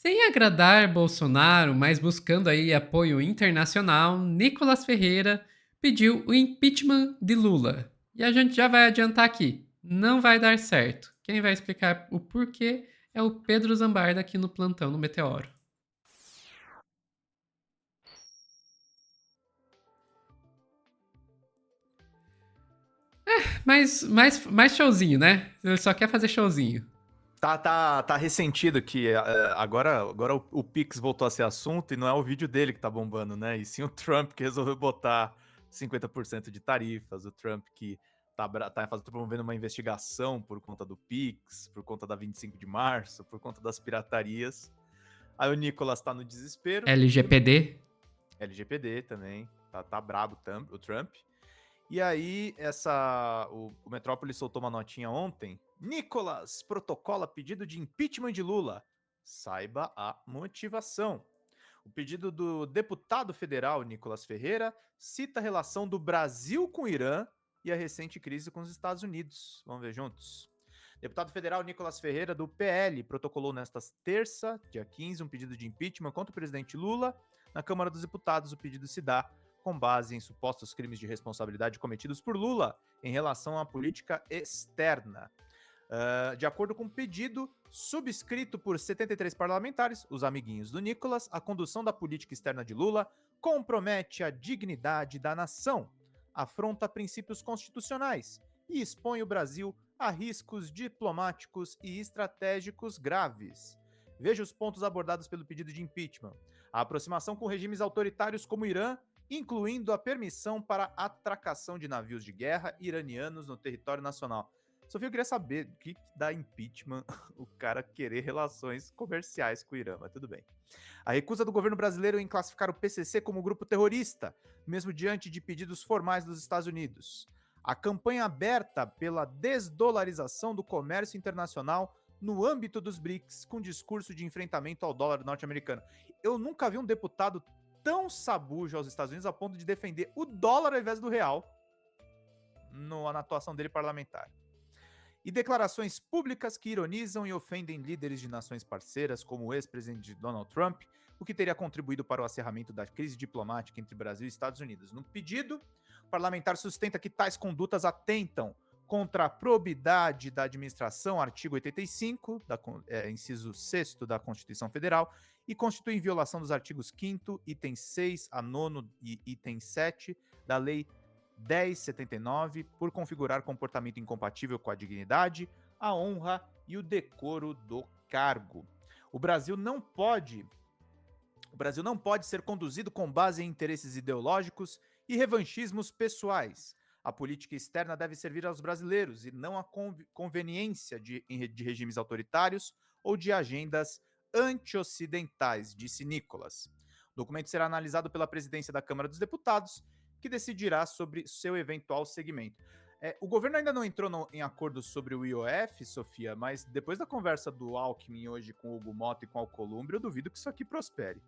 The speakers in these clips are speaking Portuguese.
Sem agradar Bolsonaro, mas buscando aí apoio internacional, Nicolas Ferreira pediu o impeachment de Lula. E a gente já vai adiantar aqui, não vai dar certo. Quem vai explicar o porquê é o Pedro Zambarda aqui no plantão no Meteoro. Mais showzinho, né? Ele só quer fazer showzinho. Tá ressentido que agora o Pix voltou a ser assunto e não é o vídeo dele que tá bombando, né? E sim o Trump que resolveu botar 50% de tarifas, o Trump que tá promovendo uma investigação por conta do Pix, por conta da 25 de março, por conta das piratarias. Aí o Nicolas tá no desespero e o LGPD. LGPD também, tá brabo o Trump. E aí, o Metrópole soltou uma notinha ontem. Nicolas protocola pedido de impeachment de Lula. Saiba a motivação. O pedido do deputado federal Nicolas Ferreira cita a relação do Brasil com o Irã e a recente crise com os Estados Unidos. Vamos ver juntos. Deputado federal Nicolas Ferreira, do PL, protocolou nesta terça, dia 15, um pedido de impeachment contra o presidente Lula. Na Câmara dos Deputados, o pedido se dá com base em supostos crimes de responsabilidade cometidos por Lula em relação à política externa. De acordo com o pedido subscrito por 73 parlamentares, os amiguinhos do Nicolas, a condução da política externa de Lula compromete a dignidade da nação, afronta princípios constitucionais e expõe o Brasil a riscos diplomáticos e estratégicos graves. Veja os pontos abordados pelo pedido de impeachment. A aproximação com regimes autoritários como o Irã, incluindo a permissão para atracação de navios de guerra iranianos no território nacional. Sofia, eu queria saber o que dá impeachment o cara querer relações comerciais com o Irã, mas tudo bem. A recusa do governo brasileiro em classificar o PCC como grupo terrorista, mesmo diante de pedidos formais dos Estados Unidos. A campanha aberta pela desdolarização do comércio internacional no âmbito dos BRICS, com discurso de enfrentamento ao dólar norte-americano. Eu nunca vi um deputado tão sabujo aos Estados Unidos a ponto de defender o dólar ao invés do real na atuação dele parlamentar. E declarações públicas que ironizam e ofendem líderes de nações parceiras, como o ex-presidente Donald Trump, o que teria contribuído para o acerramento da crise diplomática entre Brasil e Estados Unidos. No pedido, o parlamentar sustenta que tais condutas atentam contra a probidade da administração, artigo 85, inciso 6º da Constituição Federal, e constituem violação dos artigos 5º, item 6 a 9 e item 7 da Lei 1079, por configurar comportamento incompatível com a dignidade, a honra e o decoro do cargo. O Brasil não pode ser conduzido com base em interesses ideológicos e revanchismos pessoais. A política externa deve servir aos brasileiros e não à conveniência de regimes autoritários ou de agendas anti-ocidentais, disse Nicolas. O documento será analisado pela presidência da Câmara dos Deputados, que decidirá sobre seu eventual segmento. O governo ainda não entrou em acordo sobre o IOF, Sofia, mas depois da conversa do Alckmin hoje com o Hugo Mota e com o Alcolumbre, eu duvido que isso aqui prospere.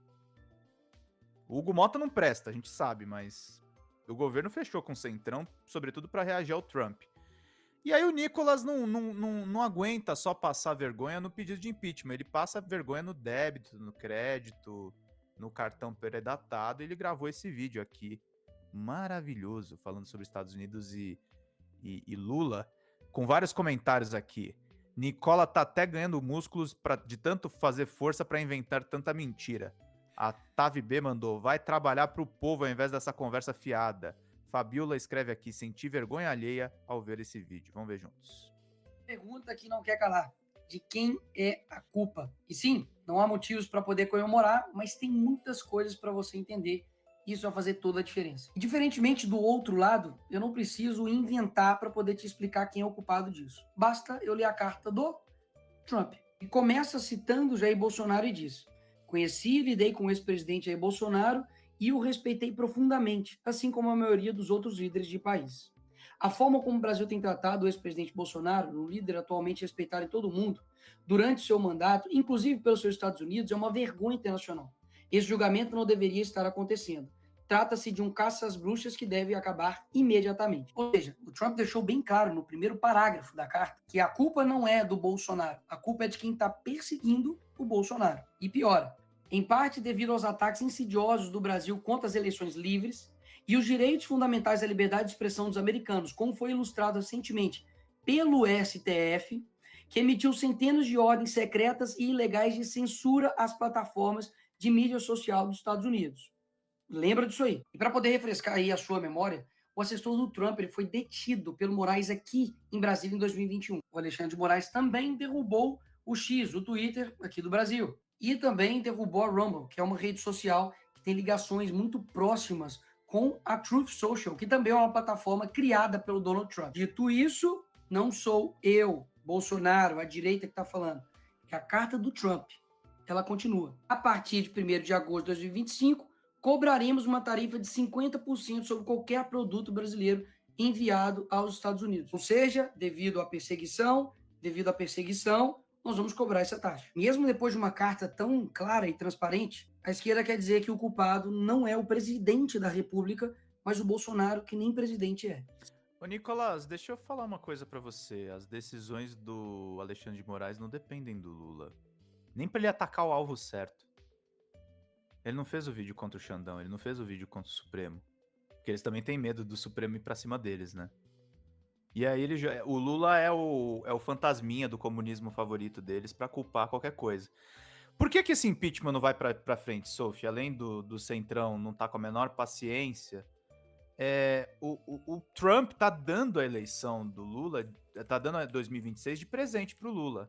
O Hugo Mota não presta, a gente sabe, mas o governo fechou com o Centrão, sobretudo para reagir ao Trump. E aí o Nicolas não aguenta só passar vergonha no pedido de impeachment, ele passa vergonha no débito, no crédito, no cartão predatado, e ele gravou esse vídeo aqui maravilhoso falando sobre Estados Unidos e Lula, com vários comentários aqui. Nicola tá até ganhando músculos de tanto fazer força para inventar tanta mentira. A Tavi B mandou, vai trabalhar pro povo ao invés dessa conversa fiada. Fabiola escreve aqui, senti vergonha alheia ao ver esse vídeo. Vamos ver juntos. Pergunta que não quer calar. De quem é a culpa? E sim, não há motivos para poder comemorar, mas tem muitas coisas para você entender. Isso vai fazer toda a diferença. E diferentemente do outro lado, eu não preciso inventar para poder te explicar quem é o culpado disso. Basta eu ler a carta do Trump. E começa citando Jair Bolsonaro e diz: conheci e lidei com o ex-presidente Jair Bolsonaro e o respeitei profundamente, assim como a maioria dos outros líderes de país. A forma como o Brasil tem tratado o ex-presidente Bolsonaro, um líder atualmente respeitado em todo o mundo, durante seu mandato, inclusive pelos seus Estados Unidos, é uma vergonha internacional. Esse julgamento não deveria estar acontecendo. trata-se de um caça às bruxas que deve acabar imediatamente. Ou seja, o Trump deixou bem claro no primeiro parágrafo da carta que a culpa não é do Bolsonaro, a culpa é de quem está perseguindo o Bolsonaro. E piora, em parte devido aos ataques insidiosos do Brasil contra as eleições livres e os direitos fundamentais à liberdade de expressão dos americanos, como foi ilustrado recentemente pelo STF, que emitiu centenas de ordens secretas e ilegais de censura às plataformas de mídia social dos Estados Unidos. Lembra disso aí. E para poder refrescar aí a sua memória, o assessor do Trump ele foi detido pelo Moraes aqui em Brasília em 2021. O Alexandre de Moraes também derrubou o X, o Twitter aqui do Brasil. E também derrubou a Rumble, que é uma rede social que tem ligações muito próximas com a Truth Social, que também é uma plataforma criada pelo Donald Trump. Dito isso, não sou eu, Bolsonaro, a direita que está falando. É a carta do Trump. Ela continua. A partir de 1º de agosto de 2025, cobraremos uma tarifa de 50% sobre qualquer produto brasileiro enviado aos Estados Unidos. Ou seja, devido à perseguição, nós vamos cobrar essa taxa. Mesmo depois de uma carta tão clara e transparente, a esquerda quer dizer que o culpado não é o presidente da República, mas o Bolsonaro, que nem presidente é. Ô, Nicolas, deixa eu falar uma coisa pra você. As decisões do Alexandre de Moraes não dependem do Lula. Nem pra ele atacar o alvo certo. Ele não fez o vídeo contra o Xandão, ele não fez o vídeo contra o Supremo. Porque eles também têm medo do Supremo ir pra cima deles, né? E aí o Lula é o fantasminha do comunismo favorito deles pra culpar qualquer coisa. Por que esse impeachment não vai pra frente, Sophie? Além do Centrão não tá com a menor paciência, o Trump tá dando a eleição do Lula, tá dando a 2026 de presente pro Lula.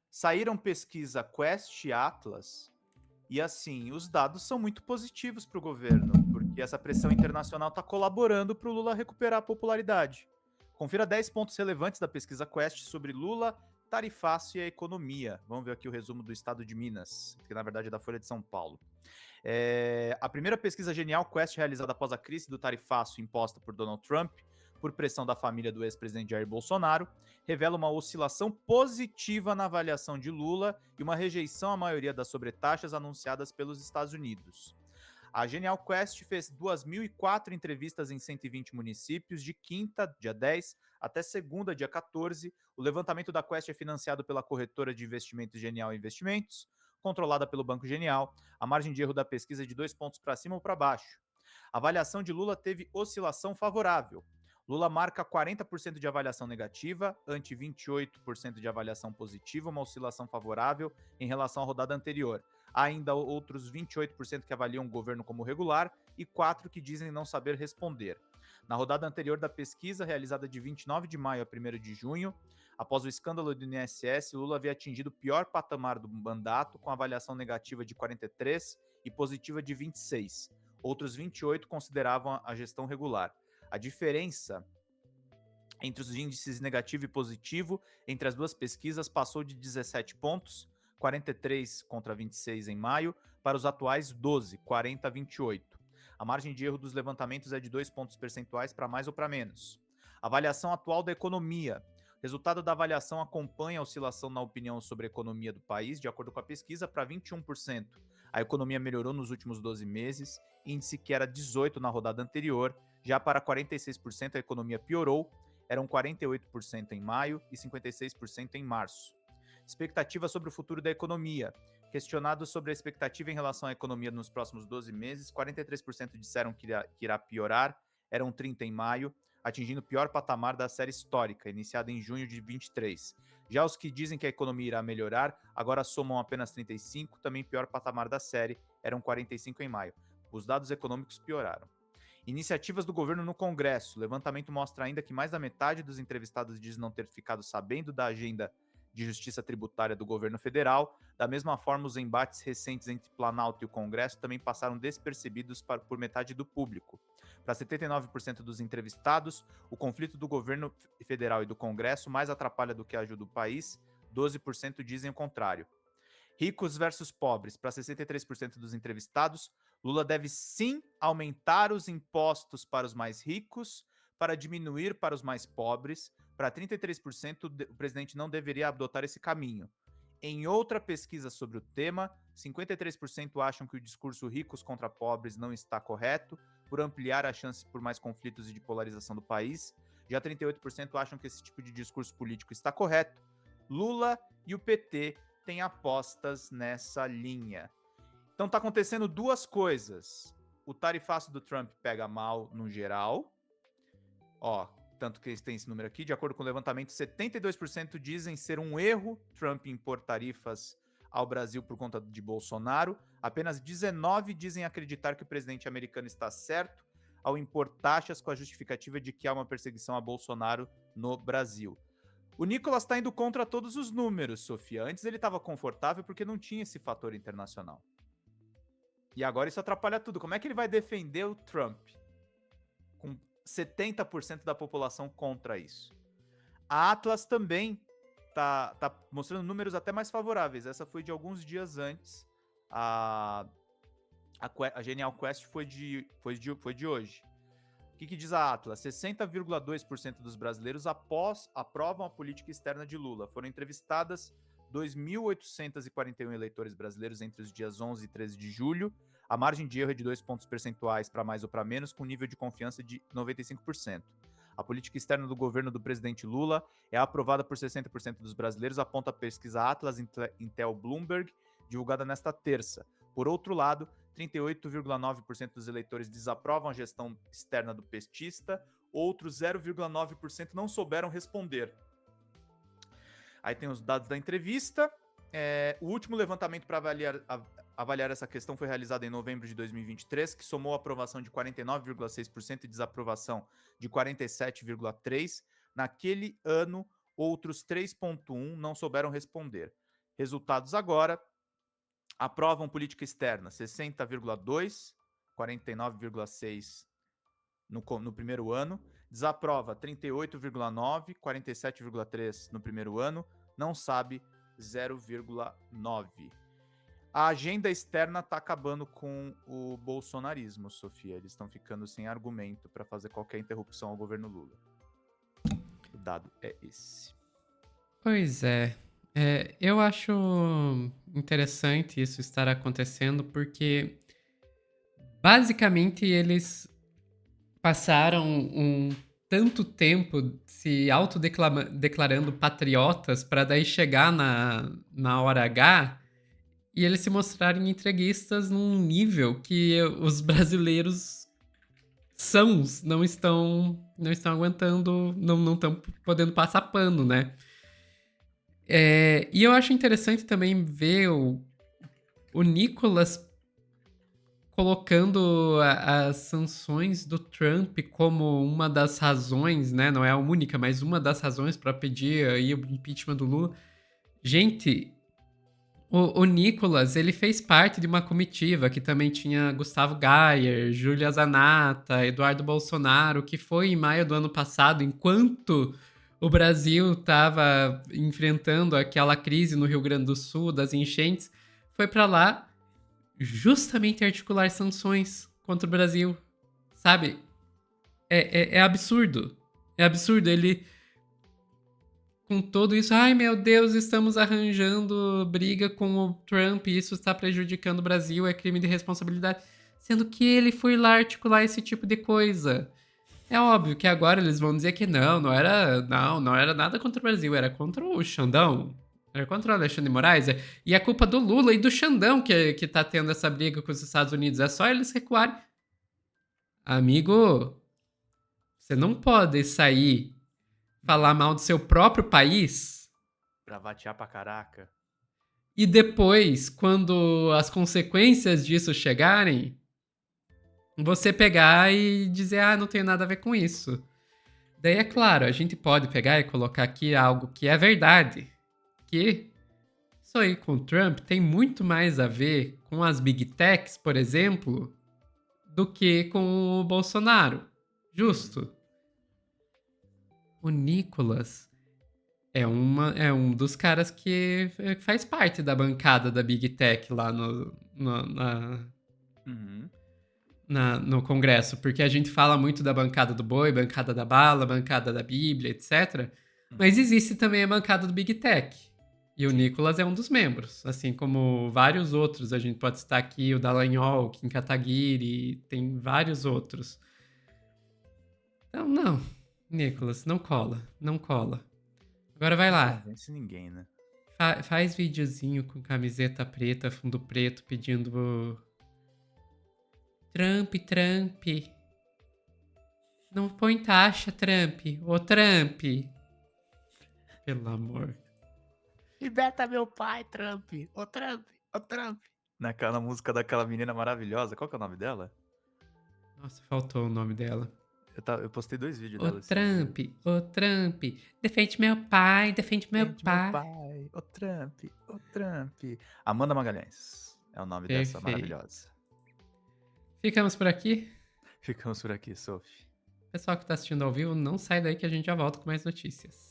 Saíram pesquisa Quest e Atlas, e assim, os dados são muito positivos pro governo, porque essa pressão internacional tá colaborando pro Lula recuperar a popularidade. Confira 10 pontos relevantes da pesquisa Quest sobre Lula, tarifácio e a economia. Vamos ver aqui o resumo do estado de Minas, que na verdade é da Folha de São Paulo. A primeira pesquisa genial Quest realizada após a crise do tarifácio imposta por Donald Trump, por pressão da família do ex-presidente Jair Bolsonaro, revela uma oscilação positiva na avaliação de Lula e uma rejeição à maioria das sobretaxas anunciadas pelos Estados Unidos. A Genial Quest fez 2.004 entrevistas em 120 municípios, de quinta, dia 10, até segunda, dia 14. O levantamento da Quest é financiado pela corretora de investimentos Genial Investimentos, controlada pelo Banco Genial. A margem de erro da pesquisa é de 2 pontos para cima ou para baixo. A avaliação de Lula teve oscilação favorável. Lula marca 40% de avaliação negativa, ante 28% de avaliação positiva, uma oscilação favorável em relação à rodada anterior. Há ainda outros 28% que avaliam o governo como regular e 4% que dizem não saber responder. Na rodada anterior da pesquisa, realizada de 29 de maio a 1º de junho, após o escândalo do INSS, Lula havia atingido o pior patamar do mandato, com avaliação negativa de 43% e positiva de 26%. Outros 28% consideravam a gestão regular. A diferença entre os índices negativo e positivo entre as duas pesquisas passou de 17 pontos, 43 contra 26 em maio, para os atuais 12, 40 a 28. A margem de erro dos levantamentos é de 2 pontos percentuais para mais ou para menos. Avaliação atual da economia. Resultado da avaliação acompanha a oscilação na opinião sobre a economia do país, de acordo com a pesquisa, para 21%. A economia melhorou nos últimos 12 meses, índice que era 18% na rodada anterior. Já para 46% a economia piorou, eram 48% em maio e 56% em março. Expectativa sobre o futuro da economia. Questionado sobre a expectativa em relação à economia nos próximos 12 meses, 43% disseram que irá piorar, eram 30% em maio, atingindo o pior patamar da série histórica, iniciada em junho de 23. Já os que dizem que a economia irá melhorar, agora somam apenas 35%, também pior patamar da série, eram 45% em maio. Os dados econômicos pioraram. Iniciativas do governo no Congresso. O levantamento mostra ainda que mais da metade dos entrevistados diz não ter ficado sabendo da agenda de justiça tributária do governo federal. Da mesma forma, os embates recentes entre Planalto e o Congresso também passaram despercebidos por metade do público. Para 79% dos entrevistados, o conflito do governo federal e do Congresso mais atrapalha do que ajuda o país. 12% dizem o contrário. Ricos versus pobres. Para 63% dos entrevistados, Lula deve sim aumentar os impostos para os mais ricos, para diminuir para os mais pobres. Para 33%, o presidente não deveria adotar esse caminho. Em outra pesquisa sobre o tema, 53% acham que o discurso ricos contra pobres não está correto, por ampliar a chance por mais conflitos e de polarização do país. Já 38% acham que esse tipo de discurso político está correto. Lula e o PT têm apostas nessa linha. Então tá acontecendo duas coisas. O tarifaço do Trump pega mal no geral. Ó, tanto que eles têm esse número aqui. De acordo com o levantamento, 72% dizem ser um erro Trump impor tarifas ao Brasil por conta de Bolsonaro. Apenas 19% dizem acreditar que o presidente americano está certo ao impor taxas com a justificativa de que há uma perseguição a Bolsonaro no Brasil. O Nicolas está indo contra todos os números, Sofia. Antes ele estava confortável porque não tinha esse fator internacional. E agora isso atrapalha tudo. Como é que ele vai defender o Trump? Com 70% da população contra isso. A Atlas também tá mostrando números até mais favoráveis. Essa foi de alguns dias antes. A Genial Quest foi de hoje. O que diz a Atlas? 60,2% dos brasileiros aprovam a política externa de Lula. Foram entrevistadas 2.841 eleitores brasileiros entre os dias 11 e 13 de julho. A margem de erro é de 2 pontos percentuais para mais ou para menos, com nível de confiança de 95%. A política externa do governo do presidente Lula é aprovada por 60% dos brasileiros, aponta a pesquisa Atlas Intel Bloomberg, divulgada nesta terça. Por outro lado, 38,9% dos eleitores desaprovam a gestão externa do petista, outros 0,9% não souberam responder. Aí tem os dados da entrevista. O último levantamento para avaliar essa questão foi realizado em novembro de 2023, que somou aprovação de 49,6% e desaprovação de 47,3%. Naquele ano, outros 3,1% não souberam responder. Resultados agora: aprovam política externa 60,2%, 49,6% no primeiro ano. Desaprova 38,9%, 47,3% no primeiro ano. Não sabe 0,9%. A agenda externa está acabando com o bolsonarismo, Sofia. Eles estão ficando sem argumento para fazer qualquer interrupção ao governo Lula. O dado é esse. Pois é. Eu acho interessante isso estar acontecendo porque basicamente eles passaram um tanto tempo se autodeclarando patriotas para daí chegar na hora H e eles se mostrarem entreguistas num nível que os brasileiros não estão aguentando, não estão podendo passar pano, né? E eu acho interessante também ver o Nicolas colocando as sanções do Trump como uma das razões, né? Não é a única, mas uma das razões para pedir aí o impeachment do Lula. Gente, o Nicolas, ele fez parte de uma comitiva que também tinha Gustavo Gayer, Júlia Zanata, Eduardo Bolsonaro, que foi em maio do ano passado, enquanto o Brasil estava enfrentando aquela crise no Rio Grande do Sul, das enchentes, foi para lá justamente articular sanções contra o Brasil, sabe? É absurdo. É absurdo. Ele, com tudo isso, ai meu Deus, estamos arranjando briga com o Trump e isso está prejudicando o Brasil, é crime de responsabilidade. Sendo que ele foi lá articular esse tipo de coisa. É óbvio que agora eles vão dizer que não era nada contra o Brasil, era contra o Xandão. Era contra o Alexandre de Moraes. E é culpa do Lula e do Xandão que tá tendo essa briga com os Estados Unidos. É só eles recuarem. Amigo, você não pode sair falar mal do seu próprio país Bravatear pra caraca. e depois, quando as consequências disso chegarem, você pegar e dizer, não tem nada a ver com isso. Daí, é claro, a gente pode pegar e colocar aqui algo que é verdade. Que isso aí com o Trump tem muito mais a ver com as Big Techs, por exemplo, do que com o Bolsonaro. Justo. O Nicolas é um dos caras que faz parte da bancada da Big Tech lá no Congresso, porque a gente fala muito da bancada do boi, bancada da bala, bancada da Bíblia, etc. Mas existe também a bancada do Big Tech. E o Nicolas é um dos membros, assim como vários outros. A gente pode citar aqui o Dallagnol, o Kim Kataguiri, tem vários outros. Então, não, Nicolas, não cola, não cola. Agora vai Não lá, convence ninguém, né? faz videozinho com camiseta preta, fundo preto, pedindo Trump, Trump. Não põe taxa, Trump. Ô, Trump. Pelo amor. Liberta meu pai, Trump. Ô, Trump. Ô, Trump. Naquela música daquela menina maravilhosa. Qual que é o nome dela? Nossa, faltou o nome dela. Eu postei 2 vídeos Ô, dela esses Trump, dias. ô, Trump. Defende meu pai, defende meu Gente, meu pai. pai. Ô, Trump. Ô, Trump. Amanda Magalhães é o nome dessa Perfeito. maravilhosa. Ficamos por aqui. Ficamos por aqui, Sophie. Pessoal que tá assistindo ao vivo, não sai daí que a gente já volta com mais notícias.